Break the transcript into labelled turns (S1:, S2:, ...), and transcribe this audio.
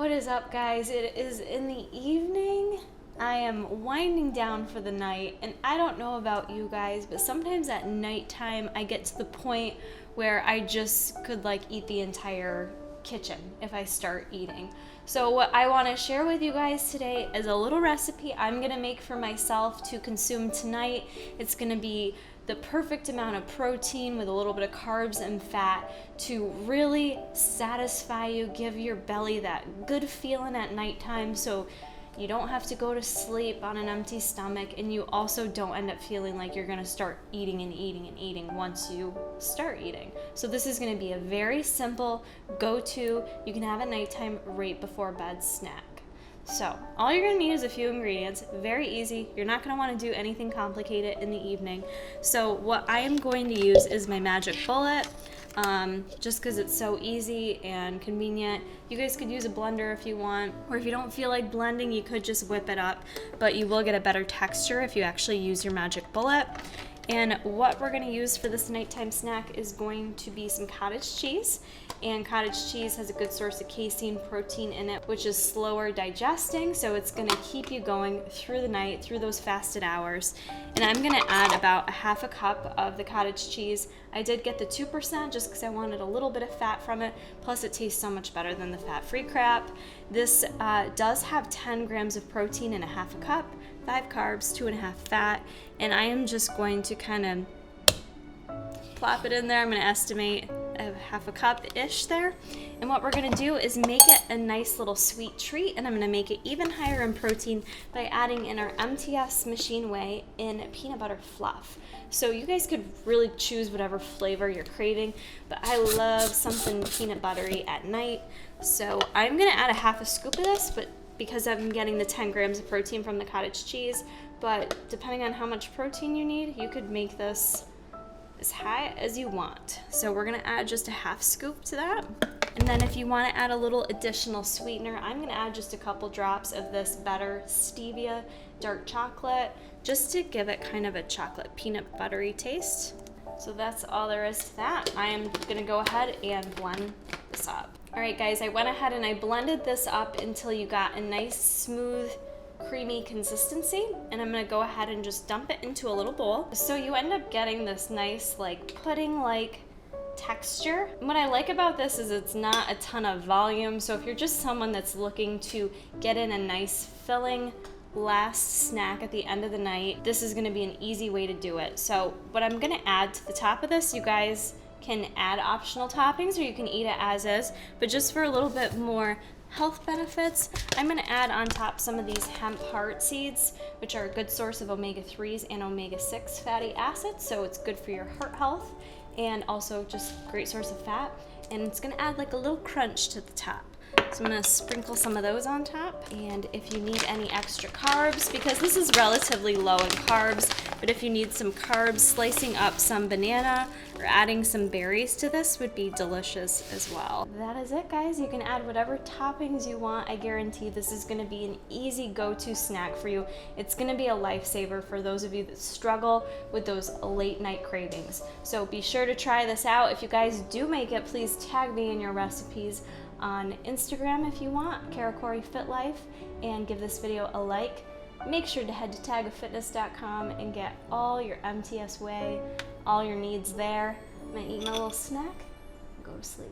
S1: What is up, guys? It is in the evening. I am winding down for the night, and I don't know about you guys, but sometimes at nighttime I get to the point where I just could like eat the entire kitchen if I start eating. So what I want to share with you guys today is a little recipe I'm gonna make for myself to consume tonight. It's gonna be the perfect amount of protein with a little bit of carbs and fat to really satisfy you, give your belly that good feeling at nighttime so you don't have to go to sleep on an empty stomach, and you also don't end up feeling like you're gonna start eating and eating and eating once you start eating. So this is gonna be a very simple go-to, you can have at nighttime right before bed snack. So all you're gonna need is a few ingredients, very easy. You're not gonna wanna do anything complicated in the evening. So what I am going to use is my Magic Bullet, just because it's so easy and convenient. You guys could use a blender if you want, or if you don't feel like blending, you could just whip it up, but you will get a better texture if you actually use your Magic Bullet. And what we're gonna use for this nighttime snack is going to be some cottage cheese. And cottage cheese has a good source of casein protein in it, which is slower digesting, so it's gonna keep you going through the night, through those fasted hours. And I'm gonna add about a half a cup of the cottage cheese. I did get the 2% just because I wanted a little bit of fat from it, plus it tastes so much better than the fat-free crap. This does have 10 grams of protein in a half a cup, 5 carbs, 2.5 fat, and I am just going to kind of plop it in there. I'm gonna estimate a half a cup-ish there. And what we're gonna do is make it a nice little sweet treat, and I'm gonna make it even higher in protein by adding in our MTS Machine Whey in peanut butter fluff. So you guys could really choose whatever flavor you're craving, but I love something peanut buttery at night. So I'm gonna add a half a scoop of this, but because I'm getting the 10 grams of protein from the cottage cheese, but depending on how much protein you need, you could make this as high as you want. So we're gonna add just a half scoop to that. And then if you wanna add a little additional sweetener, I'm gonna add just a couple drops of this better Stevia dark chocolate, just to give it kind of a chocolate peanut buttery taste. So that's all there is to that. I am gonna go ahead and blend this up. All right, guys, I went ahead and I blended this up until you got a nice, smooth, creamy consistency, and I'm gonna go ahead and just dump it into a little bowl. So you end up getting this nice, like, pudding-like texture. And what I like about this is it's not a ton of volume, so if you're just someone that's looking to get in a nice, filling, last snack at the end of the night, this is gonna be an easy way to do it. So what I'm gonna add to the top of this, you guys can add optional toppings or you can eat it as is, but just for a little bit more health benefits, I'm gonna add on top some of these hemp heart seeds, which are a good source of omega-3s and omega-6 fatty acids, so it's good for your heart health and also just great source of fat, and it's gonna add like a little crunch to the top. So I'm gonna sprinkle some of those on top, and if you need any extra carbs, because this is relatively low in carbs, but if you need some carbs, slicing up some banana or adding some berries to this would be delicious as well. That is it, guys. You can add whatever toppings you want. I guarantee this is gonna be an easy go-to snack for you. It's gonna be a lifesaver for those of you that struggle with those late night cravings. So be sure to try this out. If you guys do make it, please tag me in your recipes on Instagram if you want, Karakori Fit Life, and give this video a like. Make sure to head to tagafitness.com and get all your MTS Whey, all your needs there. I'm gonna eat my little snack and go to sleep.